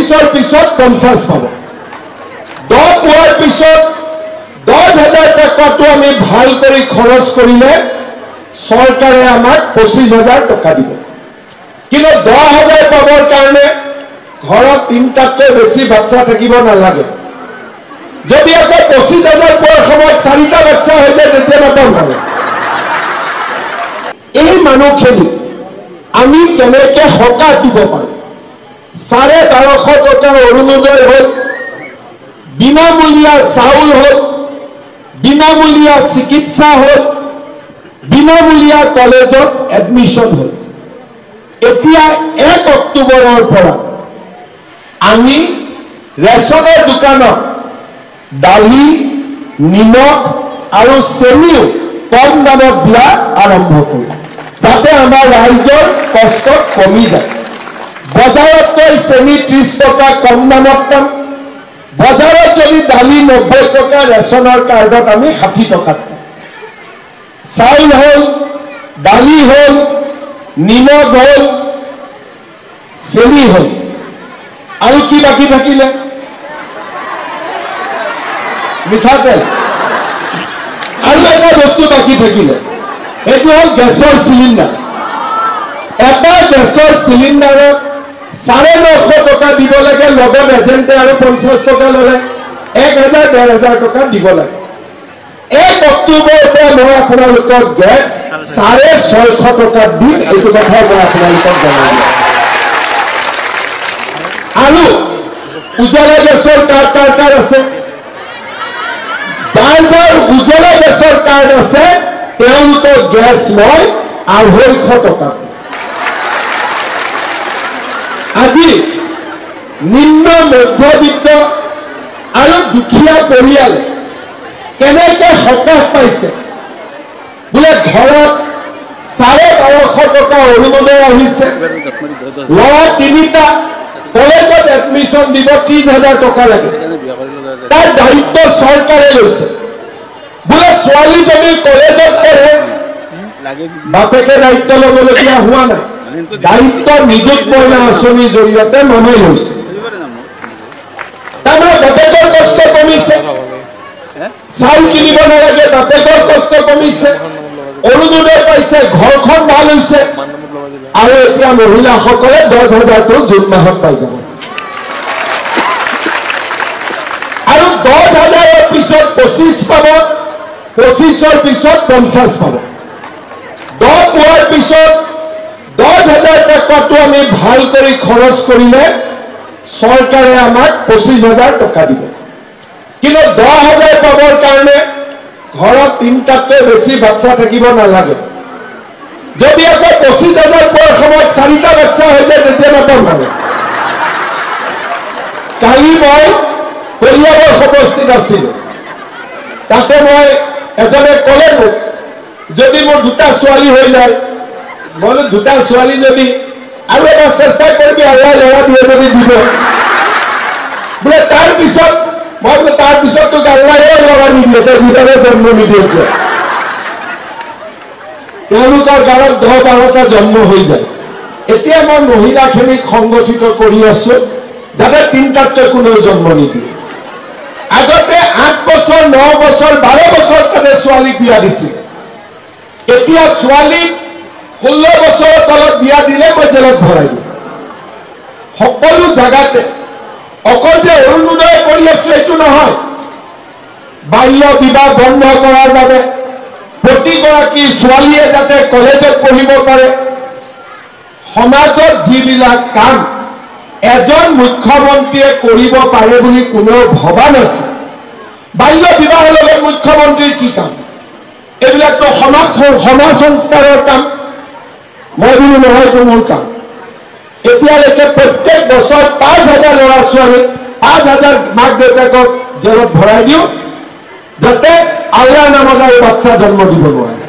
25ৰ পিছত 50 পাব 10 পোৱাৰ পিছত 10,000 টকাটো আমি ভাল কৰি খৰচ কৰিলে চৰকাৰে আমাক 25,000 টকা দিব কিন্তু 10,000 পাবৰ কাৰণে ঘৰত 3টাতকৈ বেছি বাচ্চা থাকিব নালাগে যদি আকৌ 25,000 পোৱাৰ সময়ত 4টা বাচ্চা হৈ যায় তেতিয়া নাপাম ভালে এই মানুহখিনি আমি কেনেকৈ সকাহ দিব পাৰোঁ 1250 টকা অৰুণোদয় হ'ল বিনামূলীয়া চাউল হ'ল বিনামূলীয়া চিকিৎসা হ'ল বিনামূলীয়া কলেজত এডমিশ্যন হ'ল এতিয়া 1 অক্টোবৰৰ পৰা আমি ৰেচনৰ দোকানত দালি নিমখ আৰু চেনিও কম দামত দিয়া আৰম্ভ কৰিম যাতে আমাৰ ৰাইজৰ কষ্ট কমি যায় বজাৰতকৈ চেনি 30 টকা কম দামত পাম বজাৰত যদি দালি 90 টকা ৰেচনৰ কাৰ্ডত আমি 60 টকাত পাম চাউল হ'ল দালি হ'ল নিমখ হ'ল চেনি হ'ল আৰু কি বাকী থাকিলে মিঠাতেল আৰু এটা বস্তু বাকী থাকিলে এইটো হ'ল গেছৰ চিলিণ্ডাৰ এটা গেছৰ চিলিণ্ডাৰত 950 টকা দিব লাগে লগত এজেণ্টে আৰু 50 টকা ল'লে 1,000-1,500 টকা দিব লাগে 1 অক্টোবৰৰ পৰা মই আপোনালোকক গেছ 650 টকা দিম এইটো কথা মই আপোনালোকক জনাই দিম আৰু উজ্জ্বলা গেছৰ কাৰ্ড আছে যাৰ উজ্জ্বলা গেছৰ কাৰ্ড আছে তেওঁলোকৰ গেছ মই 250 টকা আজি নিম্ন মধ্যবিত্ত আৰু দুখীয়া পৰিয়ালে কেনেকৈ সকাহ পাইছে বোলে ঘৰত 1250 টকা অৰুণোদয় আহিছে ল'ৰা 3টা কলেজত এডমিশ্যন দিব 30,000 টকা লাগে তাৰ দায়িত্ব চৰকাৰে লৈছে বোলে ছোৱালীজনী কলেজত পঢ়ে বাপেকে দায়িত্ব ল'বলগীয়া হোৱা নাই দায়িত্ব নিযুত মইনা আঁচনিৰ জৰিয়তে মামাই লৈছে তাৰমানে বাপেকৰ কষ্ট কমিছে চাউল কিনিব নালাগে বাপেকৰ কষ্ট কমিছে অৰুণোদয় পাইছে ঘৰখন ভাল হৈছে আৰু এতিয়া মহিলাসকলে 10,000টো জুন মাহত পাই যাব আৰু 10,000ৰ পিছত 25 পাব 25ৰ পিছত 50 পাব 10 পোৱাৰ পিছত 10,000 টকাটো আমি ভাল কৰি খৰচ কৰিলে চৰকাৰে আমাক 25,000 টকা দিব কিন্তু 10,000 পাবৰ কাৰণে ঘৰত 3টাতকৈ বেছি বাচ্চা থাকিব নালাগে যদি আকৌ 25,000 পোৱাৰ সময়ত 4টা বাচ্চা হৈ যায় তেতিয়া নাপাম ভালে কালি মই কলিয়াবৰ সমষ্টিত আছিলোঁ তাতে মই এজনে ক'লে মোক যদি মোৰ 2টা ছোৱালী হৈ যায় মই 2টা ছোৱালী যদি আৰু এবাৰ চেষ্টা কৰিবি আল্লাহ ল'ৰা দিয়ে যদি দিব বোলে তাৰপিছত মই বোলে তাৰপিছত তোক আল্লাহে ল'ৰা নিদিয়ে তই যিদৰে জন্ম নিদিয়ে তেওঁলোকৰ গাঁৱত 10-12টা জন্ম হৈ যায় এতিয়া মই মহিলাখিনিক সংগঠিত কৰি আছো যাতে 3টাতকৈ কোনেও জন্ম নিদিয়ে আগতে 8 বছৰ 9 বছৰ 12 বছৰ তাতে ছোৱালীক বিয়া দিছিল এতিয়া ছোৱালীক 16 বছৰৰ তলত বিয়া দিলে মই জেলত ভৰাই দিম সকলো জাগাতে অকল যে অৰুণোদয় কৰি আছো এইটো নহয় বাল্য বিবাহ বন্ধ কৰাৰ বাবে প্ৰতিগৰাকী ছোৱালীয়ে যাতে কলেজত পঢ়িব পাৰে সমাজত যিবিলাক কাম এজন মুখ্যমন্ত্ৰীয়ে কৰিব পাৰে বুলি কোনেও ভবা নাছিল বাল্য বিবাহৰ লগত মুখ্যমন্ত্ৰীৰ কি কাম এইবিলাকতো সমাজ সংস্কাৰৰ কাম মই বুলি নহয় এইটো মোৰ কাম এতিয়ালৈকে প্ৰত্যেক বছৰ 5,000 ল'ৰা ছোৱালী 5,000 মাক দেউতাকক জেলত ভৰাই দিওঁ যাতে আল্লাহ নামত আৰু বাচ্চা জন্ম দিব নোৱাৰে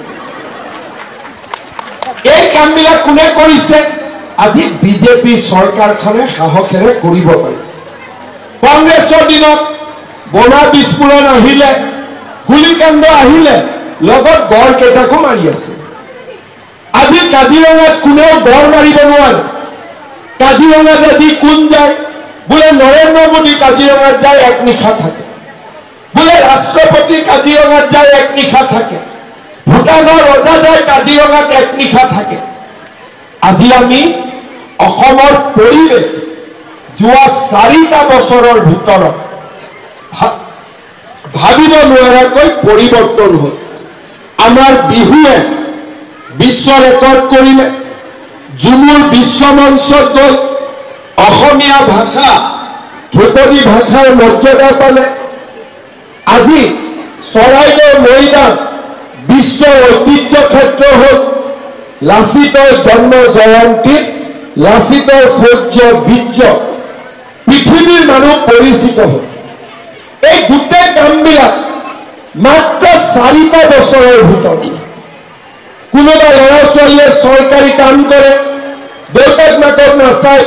এই কামবিলাক কোনে কৰিছে আজি বিজেপি চৰকাৰখনে সাহসেৰে কৰিব পাৰিছে কংগ্ৰেছৰ দিনত বোমা বিস্ফোৰণ আহিলে গুলিকাণ্ড আহিলে লগত গড় কেইটাকো মাৰি আছে আজি কাজিৰঙাত কোনেও গড় মাৰিব নোৱাৰে কাজিৰঙাত আজি কোন যায় বোলে নৰেন্দ্ৰ মোদী কাজিৰঙাত যায় এক নিশা থাকে, বোলে ৰাষ্ট্ৰপতি কাজিৰঙাত যায় এক নিশা থাকে, ভূটানৰ ৰজা যায় কাজিৰঙাত এক নিশা থাকে। আজি আমি অসমৰ পৰিৱেশ যোৱা 4টা বছৰৰ ভিতৰত ভাবিব নোৱাৰাকৈ পৰিৱৰ্তন হ'ল। আমাৰ বিহুৱে বিশ্ব ৰেকৰ্ড কৰিলে, ঝুমুৰ বিশ্ব মঞ্চত গ'ল, অসমীয়া ভাষা ধ্ৰুপদী ভাষাৰ মৰ্যাদা পালে। আজি চৰাইদেউ মৈদাম বিশ্ব ঐতিহ্য ক্ষেত্ৰ হ'ল। লাচিতৰ জন্ম জয়ন্তীত লাচিতৰ শৌৰ্য বীৰ্য পৃথিৱীৰ মানুহ পৰিচিত হ'ল। এই গোটেই কামবিলাক মাত্ৰ 4টা বছৰৰ ভিতৰত। কোনোবা ল'ৰা ছোৱালীয়ে চৰকাৰী কাম কৰে, দেউতাক মাকক নাচায়,